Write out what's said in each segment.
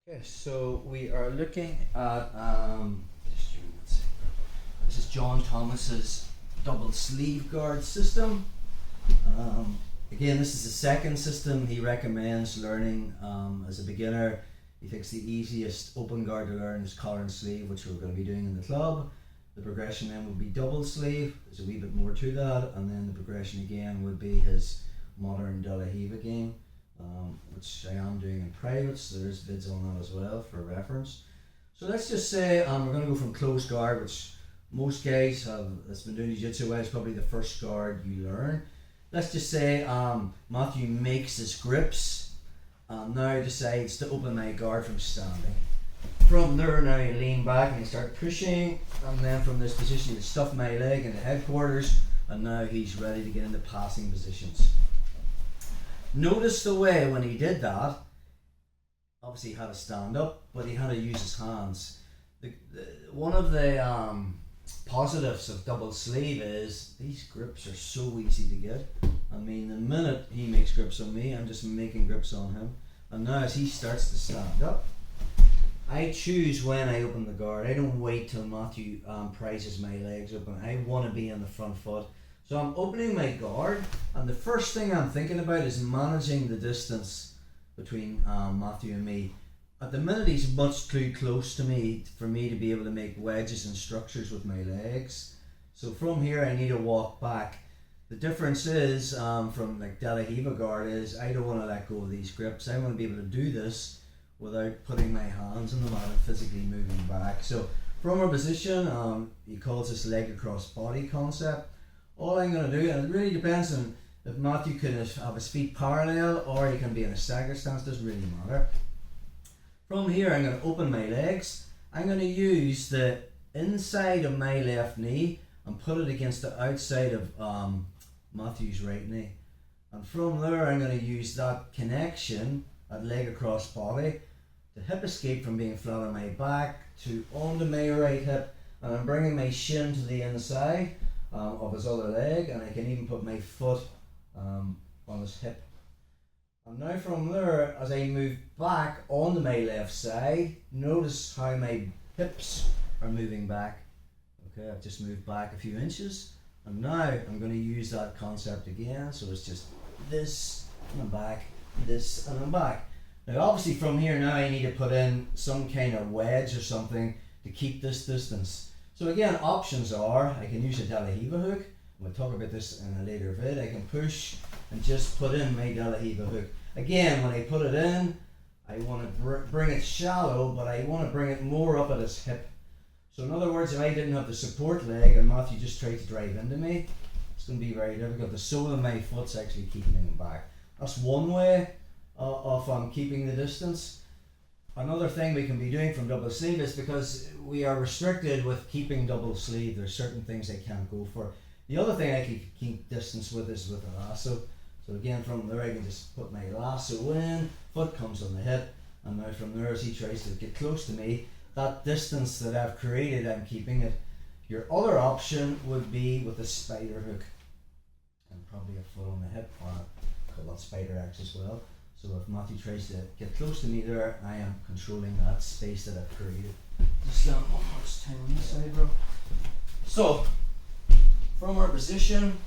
Okay, so we are looking at this is John Thomas's double sleeve guard system. Again, this is the second system he recommends learning as a beginner. He thinks the easiest open guard to learn is collar and sleeve, which we're going to be doing in the club. The progression then would be double sleeve. There's a wee bit more to that, and then the progression again would be his modern De La Hiva game. Which I am doing in private, so there's vids on that as well for reference. So let's just say we're going to go from closed guard, which most guys have that's been doing jiu-jitsu well, is probably the first guard you learn. Let's just say Matthew makes his grips and now decides to open my guard from standing. From there now you lean back and you start pushing, and then from this position you stuff my leg into headquarters, and now he's ready to get into passing positions. Notice the way when he did that, obviously he had to stand up, but he had to use his hands. One of the positives of double sleeve is these grips are so easy to get. I mean, the minute he makes grips on me, I'm just making grips on him. And now as he starts to stand up, I choose when I open the guard. I don't wait till Matthew prises my legs open. I want to be on the front foot. So I'm opening my guard, and the first thing I'm thinking about is managing the distance between Matthew and me. At the minute he's much too close to me for me to be able to make wedges and structures with my legs. So from here I need to walk back. The difference is from like De La Hiva guard is I don't want to let go of these grips. I want to be able to do this without putting my hands on the mat and physically moving back. So from our position, he calls this leg across body concept. All I'm going to do, and it really depends on if Matthew can have his feet parallel or he can be in a stagger stance, doesn't really matter. From here I'm going to open my legs. I'm going to use the inside of my left knee and put it against the outside of Matthew's right knee. And from there I'm going to use that connection at leg across body to hip escape from being flat on my back to onto my right hip, and I'm bringing my shin to the inside of his other leg, and I can even put my foot on his hip. And now from there, as I move back onto my left side, notice how my hips are moving back. Okay, I've just moved back a few inches, and now I'm going to use that concept again. So it's just this, and I'm back, this, and I'm back. Now obviously from here now I need to put in some kind of wedge or something to keep this distance. So again, options are, I can use a De La Hiva hook. We'll talk about this in a later vid. I can push and just put in my De La Hiva hook. Again, when I put it in, I want to bring it shallow, but I want to bring it more up at his hip. So in other words, if I didn't have the support leg and Matthew just tried to drive into me, it's going to be very difficult. The sole of my foot's actually keeping him back. That's one way of keeping the distance. Another thing we can be doing from double sleeve is because we are restricted with keeping double sleeve, there's certain things I can't go for. The other thing I can keep distance with is with a lasso. So again, from there I can just put my lasso in, foot comes on the hip, and now from there as he tries to get close to me, that distance that I've created, I'm keeping it. Your other option would be with a spider hook, and probably a foot on the hip, or call that spider axe as well. So if Matthew tries to get close to me there, I am controlling that space that I've created. Just one more time on this side, bro. So, from our position,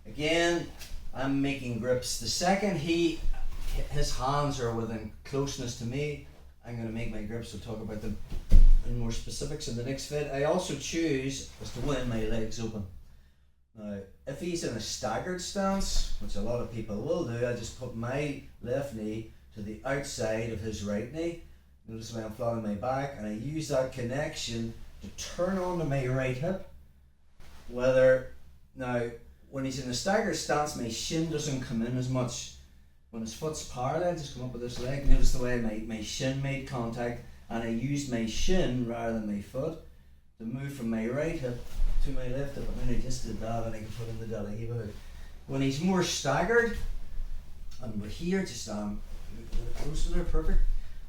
again, I'm making grips. The second his hands are within closeness to me, I'm going to make my grips. We'll talk about them in more specifics in the next vid. I also choose as to when my legs open. Now, if he's in a staggered stance, which a lot of people will do, I just put my left knee to the outside of his right knee. Notice when I'm flat on my back, and I use that connection to turn onto my right hip. Now, when he's in a staggered stance, my shin doesn't come in as much. When his foot's parallel, just come up with this leg. Notice the way my shin made contact, and I used my shin rather than my foot to move from my right hip to my left hip, and then I just did that, and I can put in the De La Hiva hook. When he's more staggered, and we're here, just close to there, perfect.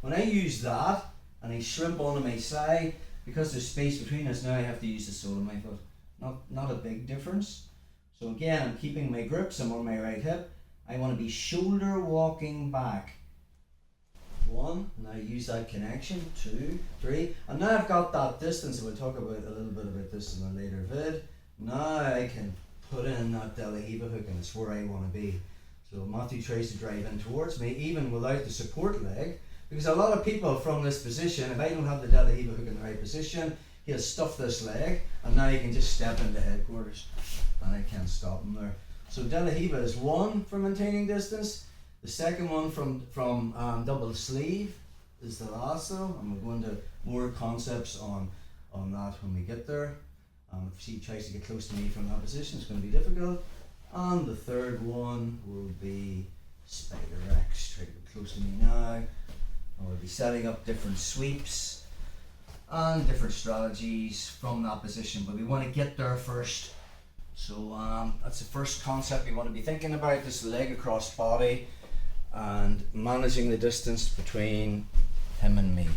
When I use that, and I shrimp onto my side, because there's space between us, now I have to use the sole of my foot. Not a big difference. So again, I'm keeping my grips, I'm on my right hip. I want to be shoulder walking back 1. Now use that connection. 2, 3. And now I've got that distance, and we'll talk about a little bit about this in a later vid. Now I can put in that De La Riva hook, and it's where I want to be. So Matthew tries to drive in towards me, even without the support leg, because a lot of people from this position, if I don't have the De La Riva hook in the right position, he'll stuff this leg, and now he can just step into headquarters, and I can't stop him there. So De La Riva is 1 for maintaining distance. The second one from double sleeve is the lasso, and we'll go into more concepts on that when we get there. If he tries to get close to me from that position, it's going to be difficult. And the third one will be Spider X. Try to get close to me now. And we'll be setting up different sweeps and different strategies from that position, but we want to get there first. So that's the first concept we want to be thinking about, this leg across body and managing the distance between him and me.